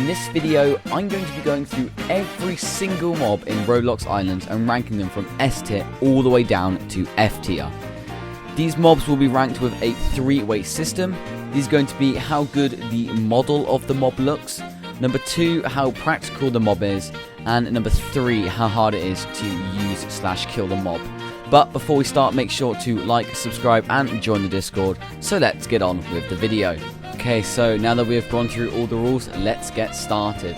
in this video, I'm going to be going through every single mob in Roblox Islands and ranking them from S tier all the way down to F tier. These mobs will be ranked with a 3-way system. These are going to be how good the model of the mob looks, number 2, how practical the mob is, and number 3, how hard it is to use/kill the mob. But before we start, make sure to like, subscribe, and join the Discord. So let's get on with the video. Okay, so now that we have gone through all the rules, let's get started.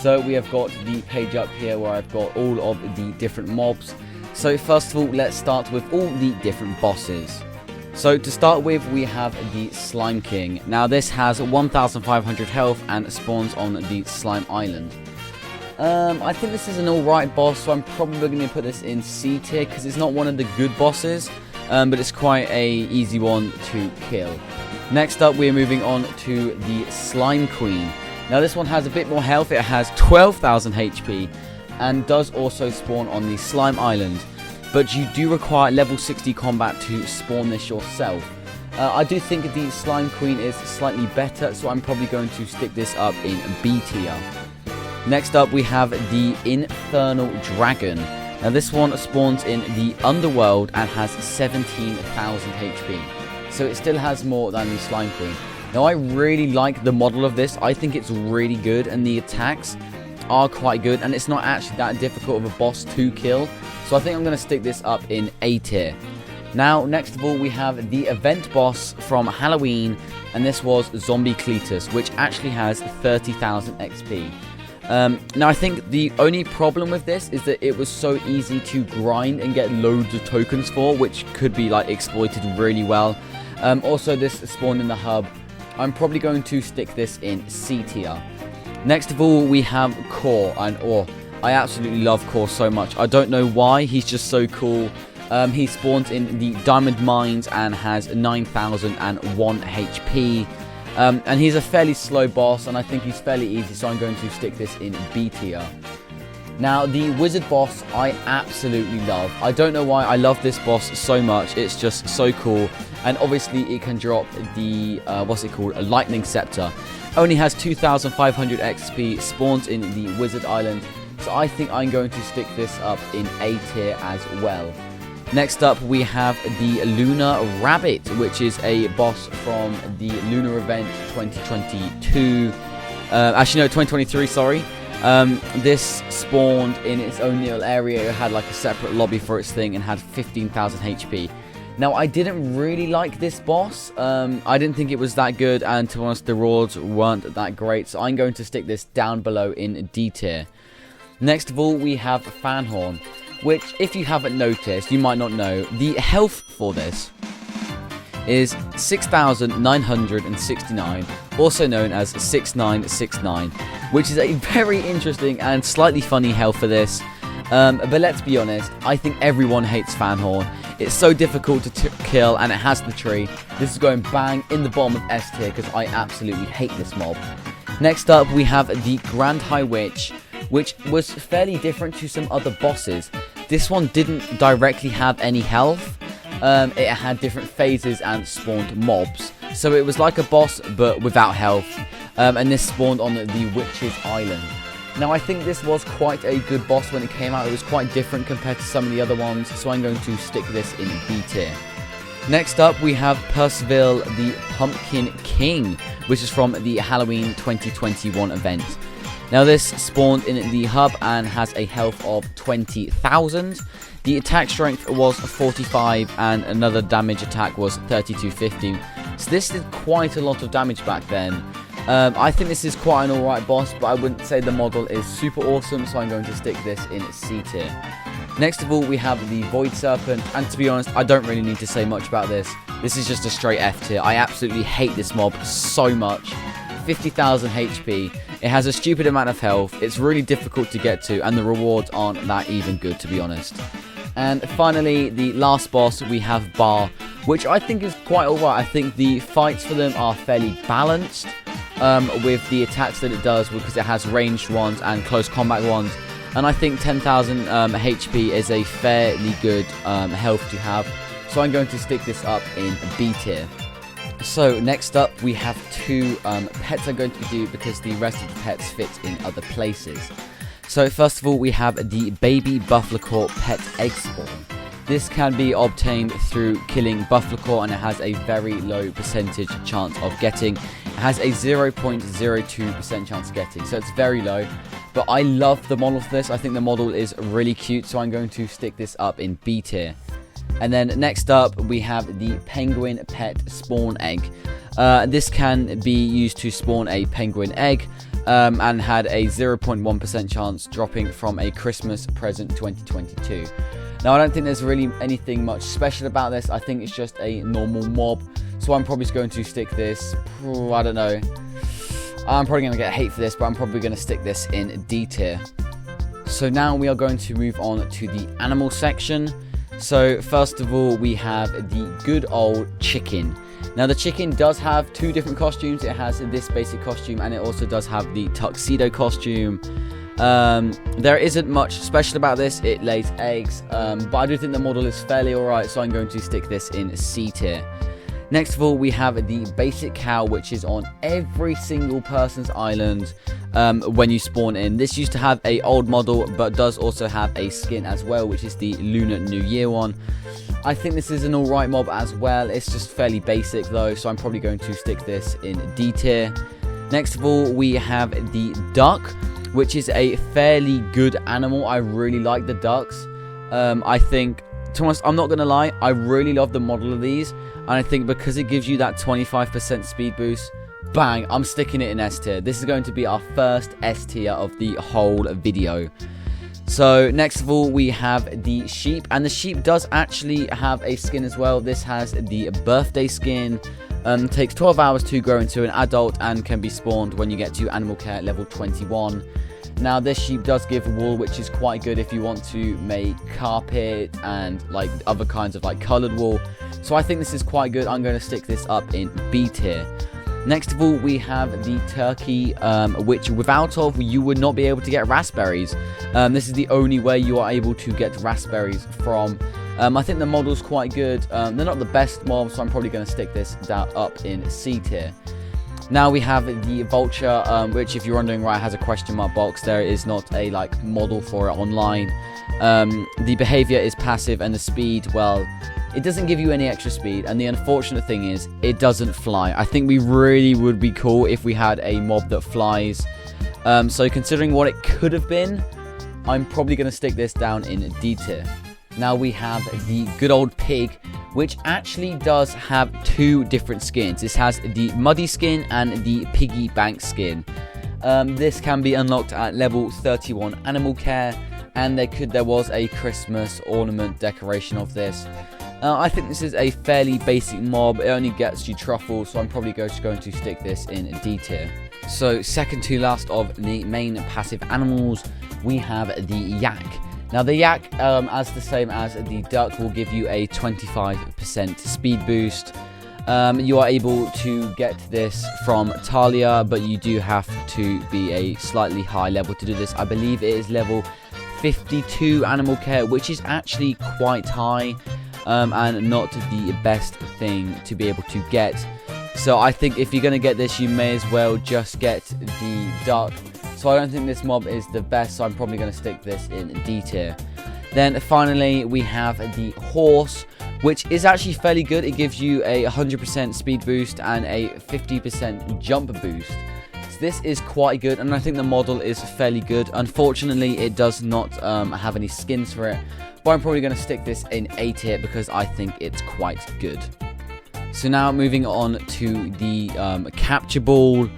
So we have got the page up here where I've got all of the different mobs. So first of all, let's start with all the different bosses. So to start with, we have the Slime King. Now this has 1,500 health and spawns on the Slime Island. I think this is an alright boss, so I'm probably going to put this in C tier because it's not one of the good bosses, but it's quite a easy one to kill. Next up, we're moving on to the Slime Queen. Now this one has a bit more health. It has 12,000 HP and does also spawn on the Slime Island, but you do require level 60 combat to spawn this yourself. I do think the Slime Queen is slightly better, so I'm probably going to stick this up in B tier. Next up, we have the Infernal Dragon. Now this one spawns in the Underworld and has 17,000 HP. So it still has more than the Slime Queen. Now I really like the model of this. I think it's really good and the attacks are quite good. And it's not actually that difficult of a boss to kill. So I think I'm going to stick this up in A tier. Now, next of all, we have the event boss from Halloween. And this was Zombie Cletus, which actually has 30,000 XP. Now I think the only problem with this is that it was so easy to grind and get loads of tokens for, which could be like exploited really well. Also this spawned in the hub. I'm probably going to stick this in C tier. Next of all, we have Core, and I absolutely love Core so much. I don't know why, he's just so cool. He spawns in the Diamond Mines and has 9,001 HP. And he's a fairly slow boss, and I think he's fairly easy, so I'm going to stick this in B tier. Now, the Wizard boss, I absolutely love. I don't know why I love this boss so much. It's just so cool. And obviously, it can drop the, what's it called? A Lightning Scepter. Only has 2,500 XP, spawns in the Wizard Island. So I think I'm going to stick this up in A tier as well. Next up, we have the Lunar Rabbit, which is a boss from the Lunar Event 2022. Actually, no, 2023, sorry. This spawned in its own little area. It had like a separate lobby for its thing and had 15,000 HP. Now, I didn't really like this boss. I didn't think it was that good, and to be honest, the rewards weren't that great. So I'm going to stick this down below in D tier. Next of all, we have Fanhorn, which, if you haven't noticed, you might not know, the health for this is 6,969, also known as 6969, which is a very interesting and slightly funny health for this. But let's be honest, I think everyone hates Fanhorn. It's so difficult to kill, and it has the tree. This is going bang in the bottom of S tier because I absolutely hate this mob. Next up, we have the Grand High Witch, which was fairly different to some other bosses. This one didn't directly have any health. It had different phases and spawned mobs. So it was like a boss, but without health. And this spawned on the Witch's Island. Now, I think this was quite a good boss when it came out. It was quite different compared to some of the other ones. So I'm going to stick this in B tier. Next up, we have Percival the Pumpkin King, which is from the Halloween 2021 event. Now this spawned in the hub and has a health of 20,000. The attack strength was 45 and another damage attack was 3250. So this did quite a lot of damage back then. I think this is quite an alright boss, but I wouldn't say the model is super awesome, so I'm going to stick this in C tier. Next of all, we have the Void Serpent, and to be honest, I don't really need to say much about this. This is just a straight F tier. I absolutely hate this mob so much. 50,000 HP. It has a stupid amount of health. It's really difficult to get to, and the rewards aren't that even good, to be honest. And finally, the last boss, we have Bar, which I think is quite alright. I think the fights for them are fairly balanced with the attacks that it does, because it has ranged ones and close combat ones. And I think 10,000 HP is a fairly good health to have. So I'm going to stick this up in B tier. So next up we have two pets I'm going to do because the rest of the pets fit in other places. So first of all we have the baby buffalo pet egg spawn. This can be obtained through killing buffalo and it has a very low percentage chance of getting. It has a 0.02% chance of getting, so it's very low. But I love the model for this. I think the model is really cute, so I'm going to stick this up in B tier. And then next up we have the penguin pet spawn egg. This can be used to spawn a penguin egg and had a 0.1% chance dropping from a Christmas present 2022. Now I don't think there's really anything much special about this. I think it's just a normal mob, so I'm probably just going to stick this, I don't know, I'm probably going to get hate for this, but I'm probably going to stick this in D tier. So now we are going to move on to the animal section. So first of all we have the good old chicken. Now the chicken does have two different costumes. It has this basic costume and it also does have the tuxedo costume. There isn't much special about this. It lays eggs, but I do think the model is fairly alright, so I'm going to stick this in C tier. Next of all we have the basic cow, which is on every single person's island when you spawn in. This used to have a old model but does also have a skin as well, which is the Lunar New Year one. I think this is an alright mob as well. It's just fairly basic though, so I'm probably going to stick this in D tier. Next of all we have the duck, which is a fairly good animal. I really like the ducks. I think, to be honest, I'm not going to lie, I really love the model of these. And I think because it gives you that 25% speed boost, bang, I'm sticking it in S tier. This is going to be our first S tier of the whole video. So next of all we have the sheep, and the sheep does actually have a skin as well. This has the birthday skin. Takes 12 hours to grow into an adult and can be spawned when you get to animal care level 21. Now this sheep does give wool, which is quite good if you want to make carpet and like other kinds of like coloured wool. So I think this is quite good. I'm going to stick this up in B tier. Next of all we have the turkey, which without of you would not be able to get raspberries. This is the only way you are able to get raspberries from. I think the model's quite good. They're not the best mob, so I'm probably going to stick this down up in C tier. Now we have the vulture, which if you're wondering why it has a question mark box, there is not a like model for it online. The behavior is passive and the speed, well, it doesn't give you any extra speed, and the unfortunate thing is it doesn't fly. I think we really would be cool if we had a mob that flies. So considering what it could have been, I'm probably going to stick this down in D tier. Now we have the good old pig, which actually does have two different skins. This has the muddy skin and the piggy bank skin. This can be unlocked at level 31 animal care, and there was a Christmas ornament decoration of this. I think this is a fairly basic mob. It only gets you truffles, so I'm probably just going to stick this in D tier. So second to last of the main passive animals, we have the yak. Now the yak, as the same as the duck, will give you a 25% speed boost. You are able to get this from Talia, but you do have to be a slightly high level to do this. I believe it is level 52 animal care, which is actually quite high, and not the best thing to be able to get. So I think if you're going to get this, you may as well just get the duck. So I don't think this mob is the best, so I'm probably going to stick this in D tier. Then finally we have the horse, which is actually fairly good. It gives you a 100% speed boost and a 50% jump boost. So this is quite good, and I think the model is fairly good. Unfortunately, it does not have any skins for it, but I'm probably going to stick this in A tier because I think it's quite good. So now moving on to the Catchable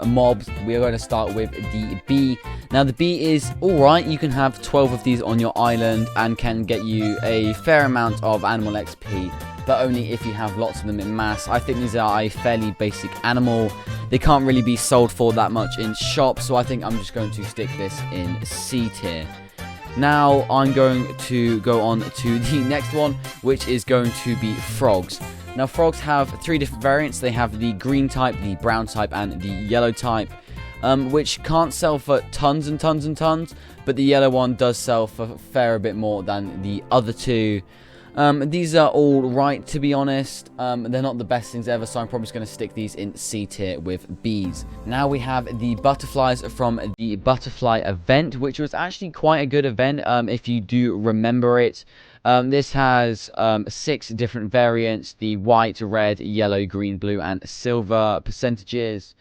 mobs, we are going to start with the bee. Now the bee is alright. You can have 12 of these on your island and can get you a fair amount of animal XP, but only if you have lots of them in mass. I think these are a fairly basic animal. They can't really be sold for that much in shops, so I think I'm just going to stick this in C tier. Now I'm going to go on to the next one, which is going to be frogs. Now frogs have three different variants. They have the green type, the brown type, and the yellow type, which can't sell for tons and tons and tons, but the yellow one does sell for a fair bit more than the other two. These are all right, to be honest. They're not the best things ever, so I'm probably just going to stick these in C tier with Bs. Now we have the butterflies from the butterfly event, which was actually quite a good event, if you do remember it. This has 6 different variants: the white, red, yellow, green, blue, and silver percentages.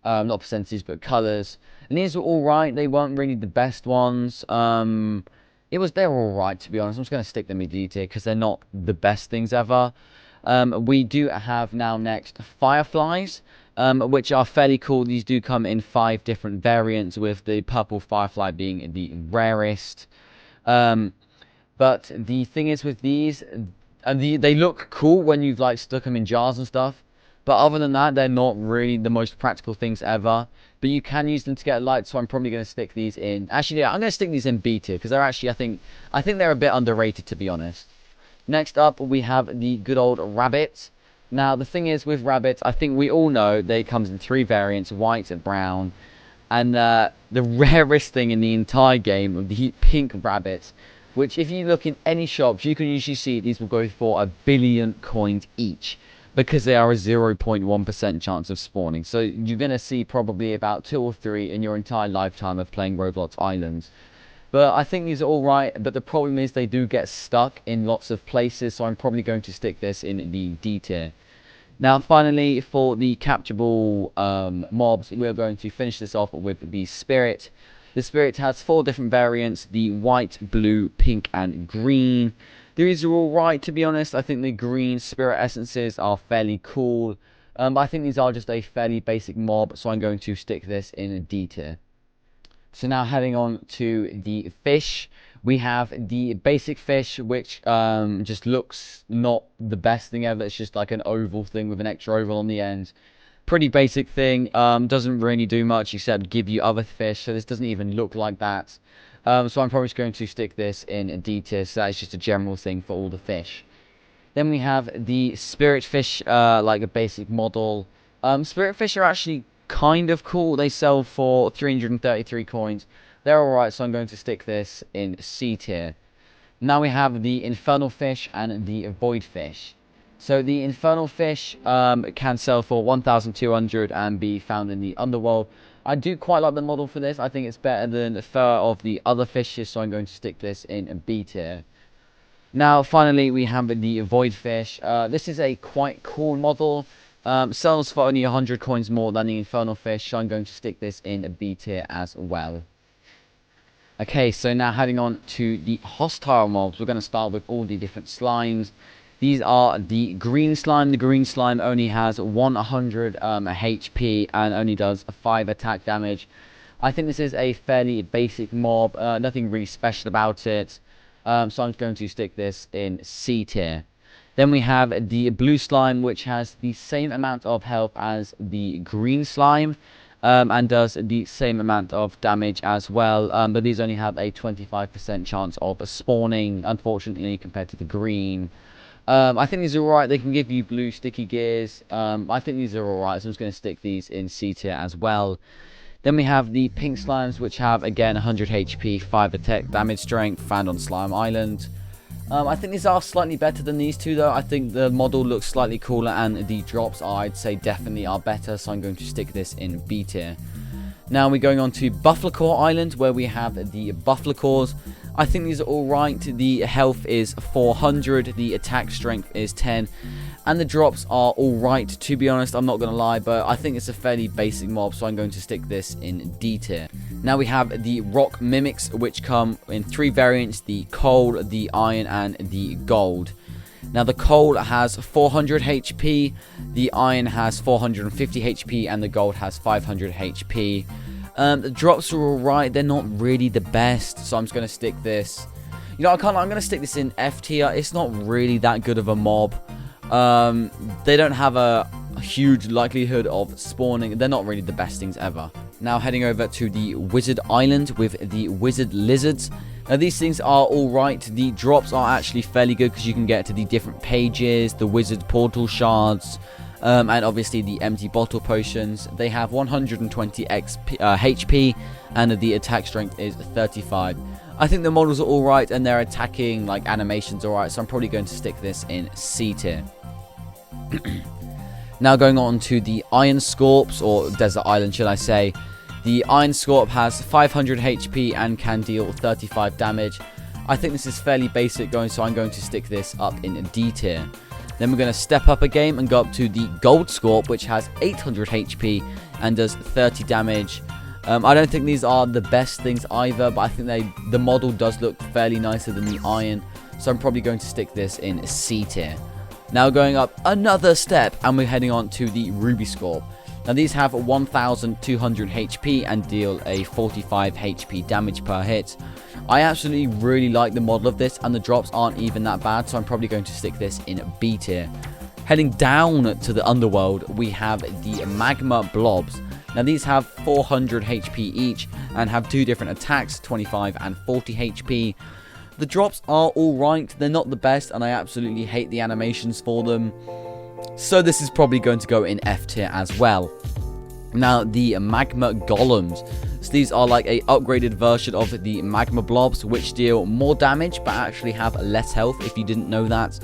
Not percentages, but colors. And these were all right. They weren't really the best ones. They're all right, to be honest. I'm just going to stick them in D tier because they're not the best things ever. We do have now next fireflies, which are fairly cool. These do come in 5 different variants, with the purple firefly being the rarest. But the thing is with these, they look cool when you've like stuck them in jars and stuff. But other than that, they're not really the most practical things ever. But you can use them to get light, so I'm probably going to stick these in. Actually, yeah, I'm going to stick these in B tier because they're actually, I think they're a bit underrated, to be honest. Next up, we have the good old rabbit. Now, the thing is with rabbits, I think we all know they comes in 3 variants: white and brown. And the rarest thing in the entire game of the pink rabbits, which if you look in any shops, you can usually see these will go for 1 billion coins each, because they are a 0.1% chance of spawning. So you're going to see probably about 2 or 3 in your entire lifetime of playing Roblox Islands. But I think these are all right, but the problem is they do get stuck in lots of places, so I'm probably going to stick this in the D tier. Now finally, for the catchable mobs, we're going to finish this off with the spirit. The spirit has 4 different variants: the white, blue, pink, and green. These are all right, to be honest. I think the green spirit essences are fairly cool. But I think these are just a fairly basic mob, so I'm going to stick this in a D tier. So now heading on to the fish. We have the basic fish, which just looks not the best thing ever. It's just like an oval thing with an extra oval on the end. Pretty basic thing. Doesn't really do much except give you other fish, so this doesn't even look like that. So I'm probably just going to stick this in a D tier, so that's just a general thing for all the fish. Then we have the spirit fish, like a basic model. Spirit fish are actually kind of cool. They sell for 333 coins. They're alright, so I'm going to stick this in C tier. Now we have the infernal fish and the void fish. So the infernal fish can sell for 1,200 and be found in the underworld. I do quite like the model for this. I think it's better than a third of the other fishes, so I'm going to stick this in a B tier. Now finally we have the void fish. This is a quite cool model. Sells for only 100 coins more than the infernal fish, so I'm going to stick this in a B tier as well. Okay, so now heading on to the hostile mobs. We're going to start with all the different slimes. These are the green slime. The green slime only has 100 HP and only does 5 attack damage. I think this is a fairly basic mob, nothing really special about it. So I'm going to stick this in C tier. Then we have the blue slime, which has the same amount of health as the green slime, and does the same amount of damage as well. But these only have a 25% chance of spawning, unfortunately, compared to the green. I think these are alright. They can give you blue sticky gears. I think these are alright, so I'm just going to stick these in C tier as well. Then we have the pink slimes, which have, again, 100 HP, 5 attack damage strength, found on Slime Island. I think these are slightly better than these two, though. I think the model looks slightly cooler, and the drops, I'd say, definitely are better, so I'm going to stick this in B tier. Now we're going on to Buffalo Island, where we have the Buffalo. I think these are alright. The health is 400, the attack strength is 10, and the drops are alright, to be honest. I'm not going to lie, but I think it's a fairly basic mob, so I'm going to stick this in D tier. Now we have the rock mimics, which come in 3 variants: the coal, the iron, and the gold. Now the coal has 400 HP, the iron has 450 HP, and the gold has 500 HP. The drops are alright. They're not really the best, so I'm just going to stick this. You know, I'm going to stick this in F tier. It's not really that good of a mob. They don't have a huge likelihood of spawning. They're not really the best things ever. Now heading over to the Wizard Island with the Wizard Lizards. Now these things are alright. The drops are actually fairly good because you can get to the different pages, the Wizard Portal Shards, and obviously the empty bottle potions. They have 120 HP and the attack strength is 35. I think the models are alright and their attacking like animations are alright, so I'm probably going to stick this in C tier. Now going on to the Iron Scorps, or Desert Island should I say. The Iron Scorp has 500 HP and can deal 35 damage. I think this is fairly basic going, so I'm going to stick this up in D tier. Then we're going to step up a game and go up to the Gold Scorp, which has 800 HP and does 30 damage. I don't think these are the best things either, but I think the model does look fairly nicer than the Iron, so I'm probably going to stick this in C tier. Now going up another step, and we're heading on to the Ruby Scorp. Now these have 1200 HP and deal a 45 HP damage per hit. I absolutely really like the model of this, and the drops aren't even that bad, so I'm probably going to stick this in B tier. Heading down to the Underworld, we have the Magma Blobs. Now these have 400 HP each and have two different attacks, 25 and 40 HP. The drops are alright, they're not the best, and I absolutely hate the animations for them. So this is probably going to go in F tier as well. Now the Magma Golems. So these are like a upgraded version of the Magma Blobs, which deal more damage but actually have less health, if you didn't know that.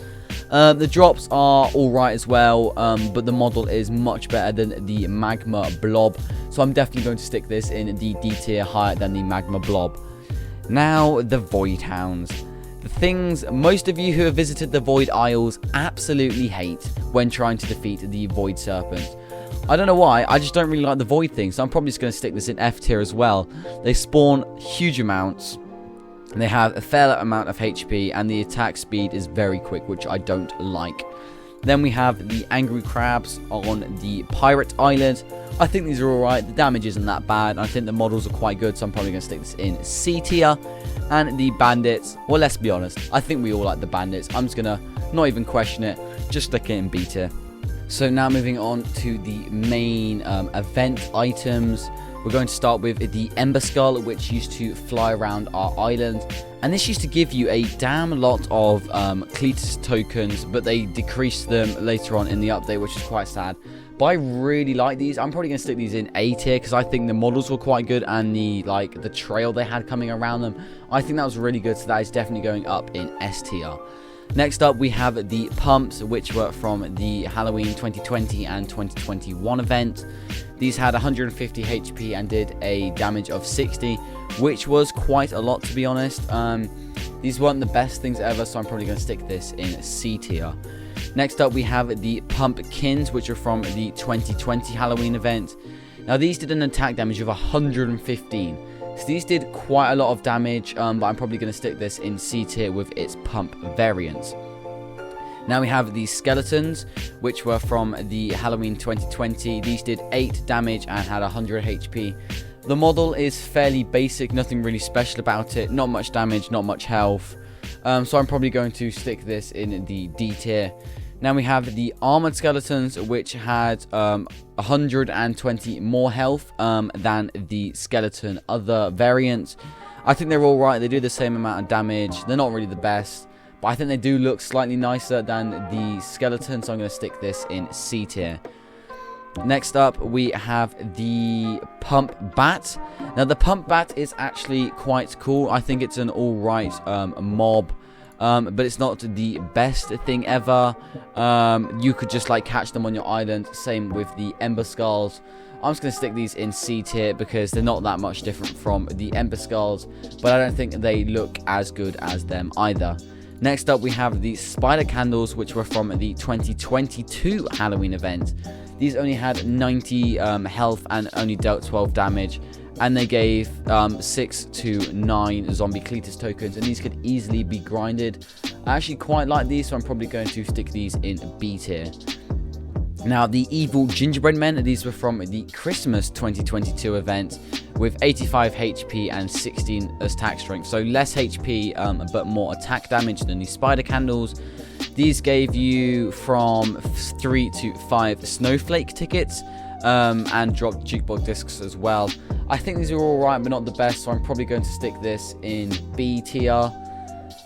The drops are alright as well, but the model is much better than the Magma Blob, so I'm definitely going to stick this in the D tier, higher than the Magma Blob. Now, the Void Hounds. The things most of you who have visited the Void Isles absolutely hate when trying to defeat the Void Serpent. I don't know why, I just don't really like the Void thing, so I'm probably just going to stick this in F tier as well. They spawn huge amounts. They have a fair amount of HP, and the attack speed is very quick, which I don't like. Then we have the Angry Crabs on the Pirate Island. I think these are alright, the damage isn't that bad, and I think the models are quite good, so I'm probably going to stick this in C tier. And the Bandits, well, let's be honest, I think we all like the Bandits. I'm just going to not even question it, just stick it in B tier. So now moving on to the main event items. We're going to start with the Ember Skull, which used to fly around our island. And this used to give you a damn lot of Cletus tokens, but they decreased them later on in the update, which is quite sad. But I really like these. I'm probably going to stick these in A tier because I think the models were quite good, and the trail they had coming around them, I think that was really good. So that is definitely going up in S tier. Next up, we have the Pumps, which were from the Halloween 2020 and 2021 event. These had 150 HP and did a damage of 60, which was quite a lot, to be honest. These weren't the best things ever, so I'm probably going to stick this in C tier. Next up, we have the Pumpkins, which are from the 2020 Halloween event. Now, these did an attack damage of 115. So these did quite a lot of damage, but I'm probably going to stick this in C tier with its pump variants. Now we have the Skeletons, which were from the Halloween 2020. These did 8 damage and had 100 HP. The model is fairly basic, nothing really special about it. Not much damage, not much health. So I'm probably going to stick this in the D tier. Now we have the Armored Skeletons, which had 120 more health than the Skeleton other variants. I think they're alright, they do the same amount of damage. They're not really the best, but I think they do look slightly nicer than the Skeleton, so I'm going to stick this in C tier. Next up, we have the Pump Bat. Now, the Pump Bat is actually quite cool. I think it's an alright mob. But it's not the best thing ever. You could just catch them on your island. Same with the Ember Skulls. I'm just going to stick these in C tier because they're not that much different from the Ember Skulls, but I don't think they look as good as them either. Next up, we have the Spider Candles, which were from the 2022 Halloween event. These only had 90 health and only dealt 12 damage. And they gave 6 to 9 zombie Cletus tokens, and these could easily be grinded. I actually quite like these, so I'm probably going to stick these in B tier. Now, the Evil Gingerbread Men, these were from the Christmas 2022 event with 85 HP and 16 attack strength. So less HP, but more attack damage than the Spider Candles. These gave you from 3 to 5 Snowflake tickets. And dropped jukebox discs as well. I think these are alright, but not the best, so I'm probably going to stick this in B tier.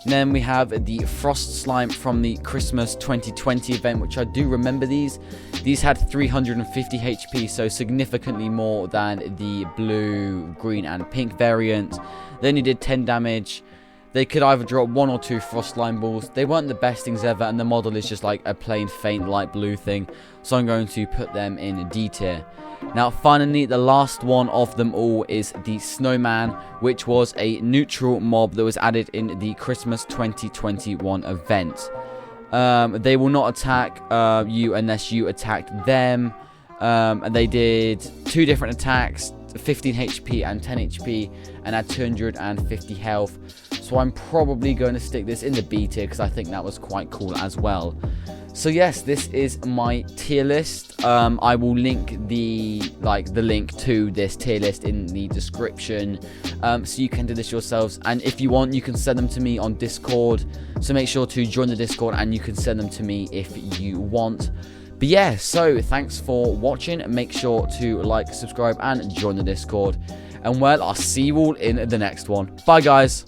Then we have the Frost Slime from the Christmas 2020 event, which I do remember these. These had 350 HP, so significantly more than the blue, green, and pink variant. They only did 10 damage. They could either drop 1 or 2 Frost Slime balls. They weren't the best things ever, and the model is just like a plain faint light blue thing. So I'm going to put them in D tier. Now, finally, the last one of them all is the Snowman, which was a neutral mob that was added in the Christmas 2021 event. They will not attack you unless you attacked them. And they did 2 different attacks, 15 HP and 10 HP, and had 250 health. So I'm probably going to stick this in the B tier because I think that was quite cool as well. So yes, this is my tier list. I will link the link to this tier list in the description, so you can do this yourselves. And if you want, you can send them to me on Discord. So make sure to join the Discord, and you can send them to me if you want. But yeah, so thanks for watching. Make sure to like, subscribe, and join the Discord. And well, I'll see you all in the next one. Bye, guys.